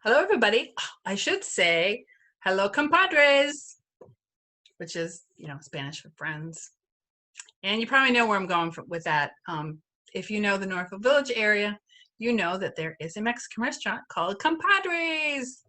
Hello, everybody. I should say hello, compadres, which is, Spanish for friends. And you probably know where I'm going with that. If you know the Norfolk Village area, you know that there is a Mexican restaurant called Compadres.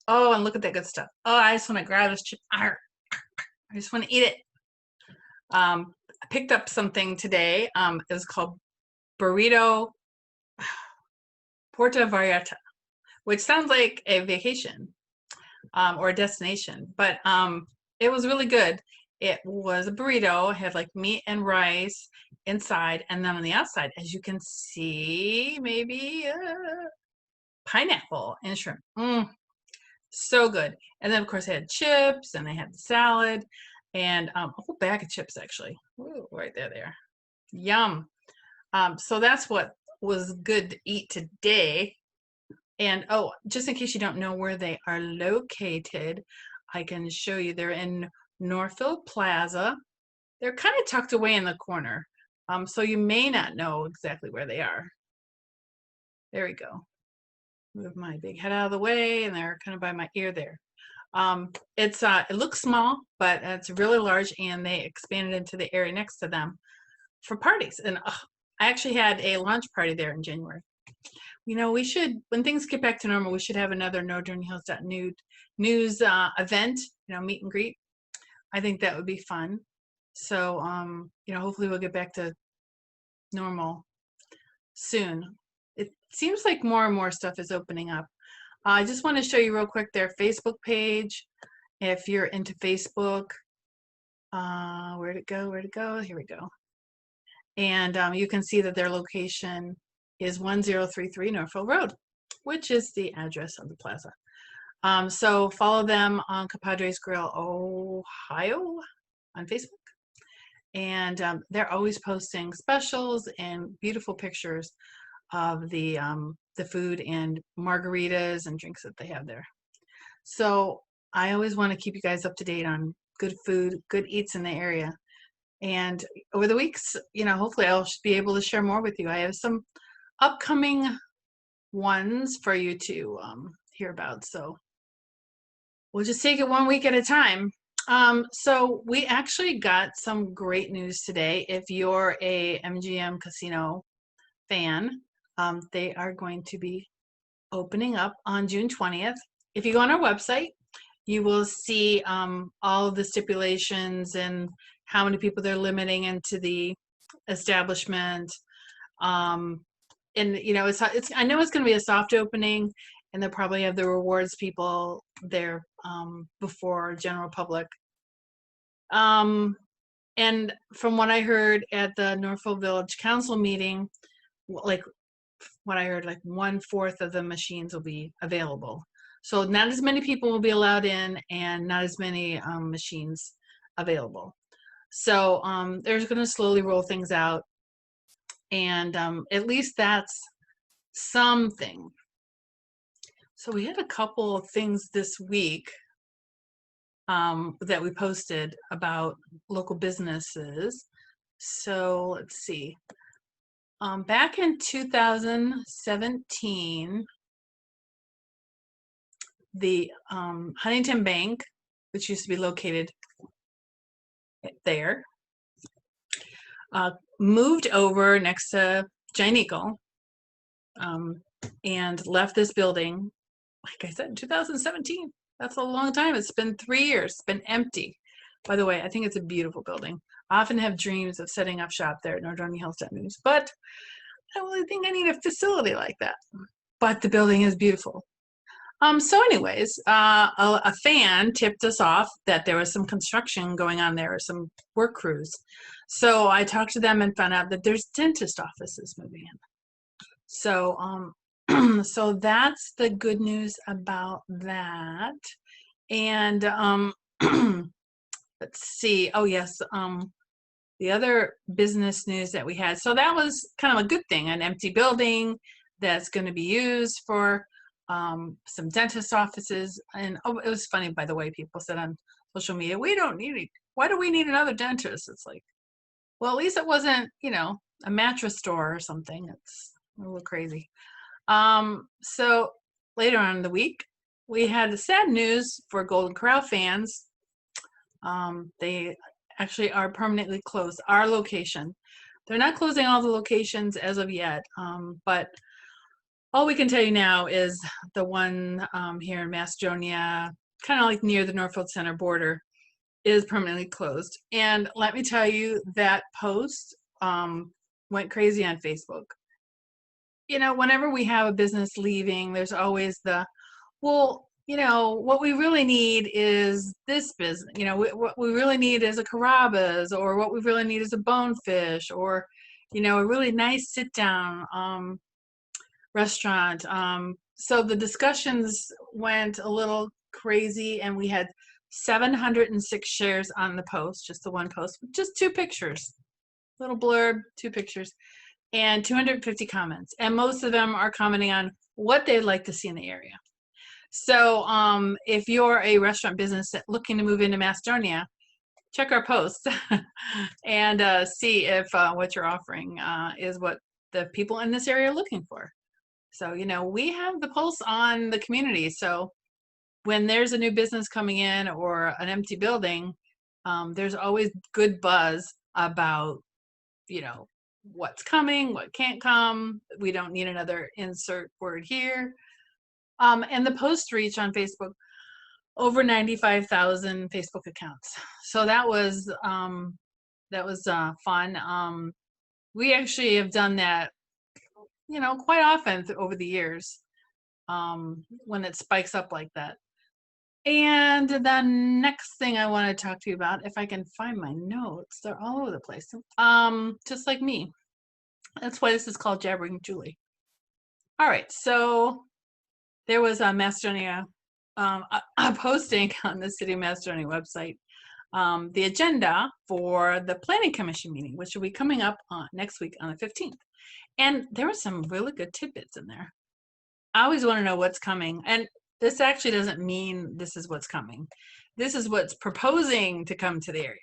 Oh, and look at that good stuff. Oh, I just want to grab this chip. I just want to eat it. I picked up something today. It was called Burrito Puerto Vallarta, which sounds like a vacation. Or a destination, but it was really good. It was a burrito, had like meat and rice inside, and then on the outside, as you can see, maybe pineapple and shrimp. So good. And then of course they had chips, and they had the salad, and a whole bag of chips actually. Ooh, right there. Yum. So that's what was good to eat today. And oh, just in case you don't know where they are located, I can show you. They're in Northfield Plaza. They're kind of tucked away in the corner, so you may not know exactly where they are. There we go. Move my big head out of the way, and they're kind of by my ear there. It looks small, but it's really large, and they expanded into the area next to them for parties. And I actually had a launch party there in January. We should, when things get back to normal, we should have another NoJourneyHills.news event, meet and greet. I think that would be fun. So, hopefully we'll get back to normal soon. It seems like more and more stuff is opening up. I just want to show you real quick their Facebook page. If you're into Facebook, where'd it go? Here we go. And you can see that their location is 1033 Norfolk Road, which is the address of the plaza. So follow them on Capades Grill, Ohio on Facebook. And they're always posting specials and beautiful pictures of the food and margaritas and drinks that they have there. So I always want to keep you guys up to date on good food, good eats in the area. And over the weeks, hopefully I'll be able to share more with you. I have some upcoming ones for you to hear about. So we'll just take it one week at a time. So we actually got some great news today. If you're a MGM Casino fan, they are going to be opening up on June 20th. If you go on our website, you will see all of the stipulations and how many people they're limiting into the establishment. And it's I know it's going to be a soft opening, and they'll probably have the rewards people there before general public. And from what I heard at the Norfolk Village Council meeting, like 1/4 of the machines will be available. So not as many people will be allowed in, and not as many machines available. So they're going to slowly roll things out, and at least that's something. So we had a couple of things this week that we posted about local businesses. So let's see. Back in 2017, the Huntington Bank, which used to be located there, moved over next to Giant Eagle and left this building, like I said, in 2017. That's a long time. It's been 3 years. It's been empty. By the way, I think it's a beautiful building. I often have dreams of setting up shop there at NoJourneyHills.news, but I don't really think I need a facility like that. But the building is beautiful. So anyways, a fan tipped us off that there was some construction going on there, some work crews. So I talked to them and found out that there's dentist offices moving in. So so that's the good news about that. And let's see. Oh yes, the other business news that we had. So that was kind of a good thing, an empty building that's going to be used for some dentist offices. And it was funny, by the way, people said on social media, we don't need it. Why do we need another dentist? It's like, well, at least it wasn't, a mattress store or something. It's a little crazy. So later on in the week, we had the sad news for Golden Corral fans. They actually are permanently closed. Our location. They're not closing all the locations as of yet, but all we can tell you now is the one here in Macedonia, kind of like near the Northfield Center border, is permanently closed. And let me tell you, that post went crazy on Facebook. You know, whenever we have a business leaving, there's always the, well, you know, what we really need is this business. You know, what we really need is a Carrabba's, or what we really need is a Bonefish, or, you know, a really nice sit down restaurant. So the discussions went a little crazy, and we had 706 shares on the post, just the one post, just 2 pictures, little blurb, 2 pictures, and 250 comments. And most of them are commenting on what they'd like to see in the area. So if you're a restaurant business looking to move into Macedonia, check our posts and see if what you're offering is what the people in this area are looking for. So, you know, we have the pulse on the community. So when there's a new business coming in or an empty building, there's always good buzz about, you know, what's coming, what can't come. We don't need another insert word here. And the post reach on Facebook, over 95,000 Facebook accounts. So that was fun. We actually have done that, you know, quite often over the years, when it spikes up like that. And the next thing I want to talk to you about, if I can find my notes, they're all over the place. Just like me. That's why this is called Jabbering Julie. All right, so there was a Macedonia, a posting on the City of Macedonia website, the agenda for the Planning Commission meeting, which will be coming up next week on the 15th. And there were some really good tidbits in there. I always want to know what's coming. And this actually doesn't mean this is what's coming. This is what's proposing to come to the area.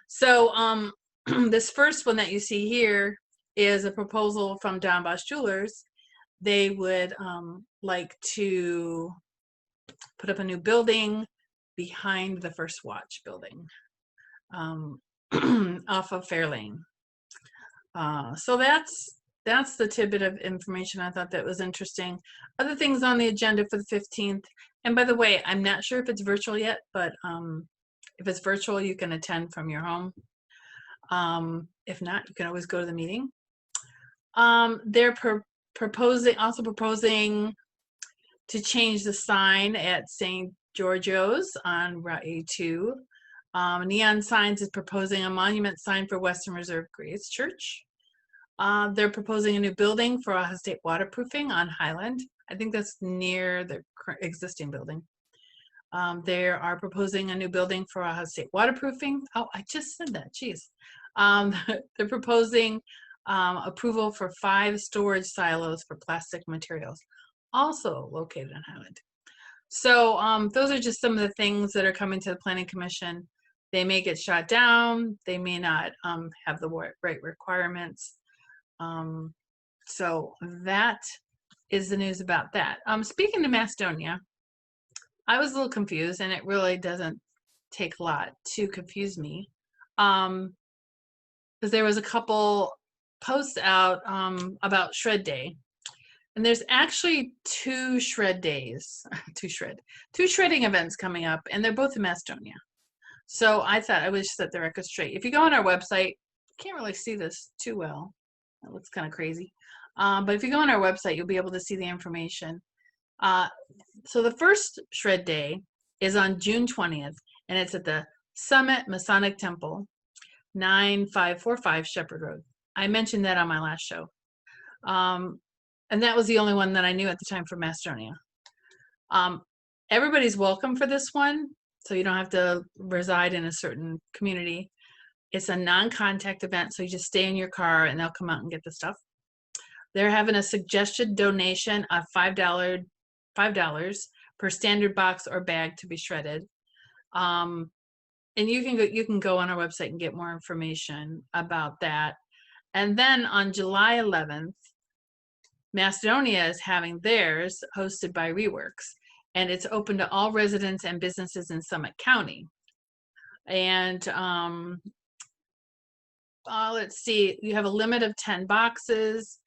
So this first one that you see here is a proposal from Don Bosch Jewelers. They would like to put up a new building behind the First Watch building, off of Fair Lane. So that's the tidbit of information I thought that was interesting. Other things on the agenda for the 15th. And by the way, I'm not sure if it's virtual yet, but if it's virtual, you can attend from your home. If not, you can always go to the meeting. They're proposing to change the sign at St. Georgios on Route 82. Neon Signs is proposing a monument sign for Western Reserve Grace Church. They're proposing a new building for Ohio State waterproofing on Highland. I think that's near the existing building. They are proposing a new building for Ohio State waterproofing. Oh, I just said that, geez. They're proposing approval for 5 storage silos for plastic materials, also located on Highland. So those are just some of the things that are coming to the Planning Commission. They may get shot down. They may not have the right requirements. So that is the news about that. Speaking to Macedonia, I was a little confused, and it really doesn't take a lot to confuse me, because there was a couple posts out about Shred Day, and there's actually 2 shred days, two shredding events coming up, and they're both in Macedonia. So I thought I would set the record straight. If you go on our website, you can't really see this too well. That looks kind of crazy. But if you go on our website, you'll be able to see the information. So the first Shred Day is on June 20th, and it's at the Summit Masonic Temple, 9545 Shepherd Road. I mentioned that on my last show. And that was the only one that I knew at the time for Macedonia. Everybody's welcome for this one, so you don't have to reside in a certain community. It's a non-contact event, so you just stay in your car and they'll come out and get the stuff. They're having a suggested donation of $5 per standard box or bag to be shredded. And you can go on our website and get more information about that. And then on July 11th, Macedonia is having theirs hosted by Reworks, and it's open to all residents and businesses in Summit County. And let's see, you have a limit of 10 boxes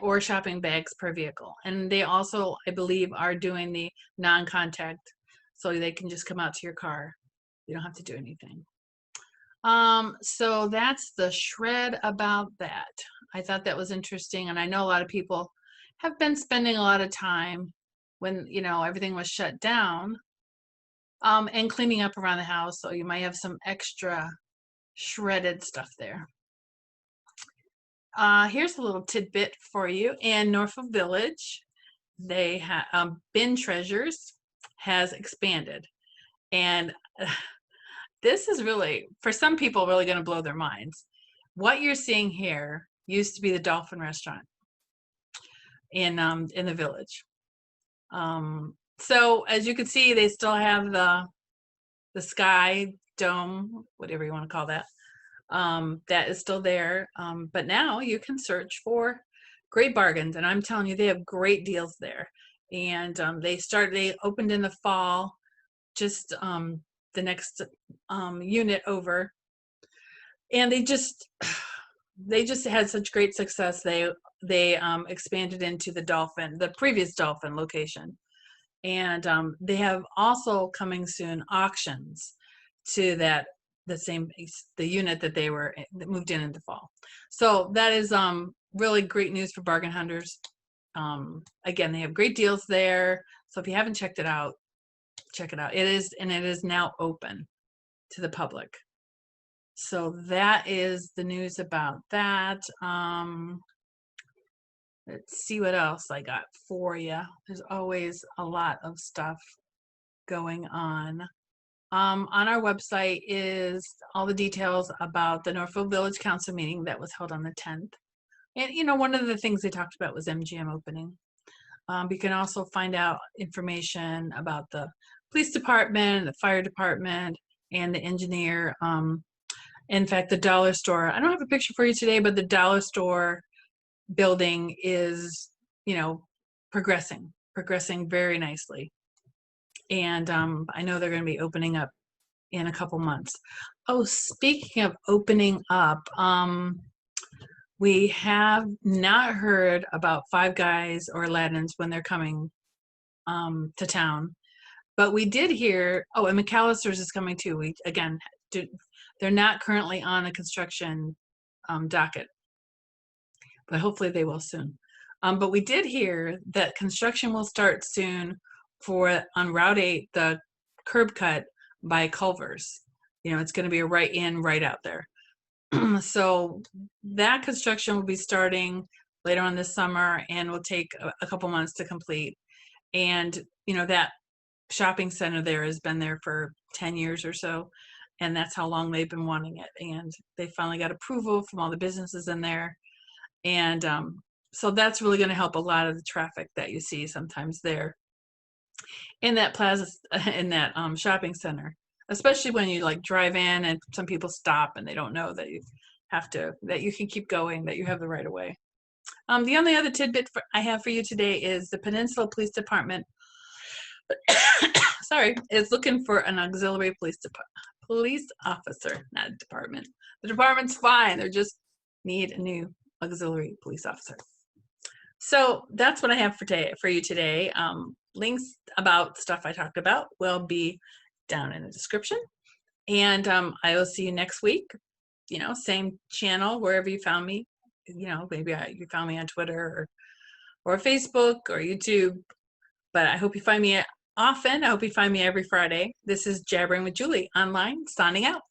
or shopping bags per vehicle. And they also, I believe, are doing the non-contact, so they can just come out to your car. You don't have to do anything. So that's the shred about that. I thought that was interesting, and I know a lot of people have been spending a lot of time when, you know, everything was shut down, and cleaning up around the house, so you might have some extra shredded stuff there. Here's a little tidbit for you. In Norfolk Village, they have Bin Treasures has expanded, and this is really, for some people, really going to blow their minds. What you're seeing here used to be the Dolphin Restaurant in the village. So as you can see, they still have the sky dome, whatever you want to call that. That is still there. But now you can search for great bargains, and I'm telling you, they have great deals there. And they opened in the fall, just the next unit over, and they just had such great success. They expanded into the previous Dolphin location, and they have also coming soon auctions to the unit that that moved in the fall. So that is really great news for bargain hunters. Again, they have great deals there, so if you haven't checked it out, check it out. It is now open to the public. So that is the news about that. Let's see what else I got for you. There's always a lot of stuff going on. On our website is all the details about the Norfolk Village Council meeting that was held on the 10th. And, you know, one of the things they talked about was MGM opening. You can also find out information about the police department, the fire department, and the engineer. In fact, the dollar store, I don't have a picture for you today, but the dollar store building is, you know, progressing very nicely. And I know they're going to be opening up in a couple months. Oh, speaking of opening up, we have not heard about Five Guys or Aladdin's when they're coming to town, but we did hear, oh, and McAllister's is coming too. They're not currently on a construction docket, but hopefully they will soon. But we did hear that construction will start soon on Route 8, the curb cut by Culver's. You know, it's going to be a right in, right out there. So that construction will be starting later on this summer and will take a couple months to complete. And, you know, that shopping center there has been there for 10 years or so. And that's how long they've been wanting it. And they finally got approval from all the businesses in there. And so that's really going to help a lot of the traffic that you see sometimes there in that plaza, in that shopping center, especially when you like drive in and some people stop and they don't know that that you can keep going, that you have the right of way. The only other tidbit I have for you today is the Peninsula Police Department is looking for an auxiliary police officer, not a department. The department's fine. They just need a new auxiliary police officer. So that's what I have for you today. Links about stuff I talked about will be down in the description. And I will see you next week. You know, same channel, wherever you found me. You know, maybe you found me on Twitter or Facebook or YouTube. But I hope you find me often. I hope you find me every Friday. This is Jabbering with Julie online, signing out.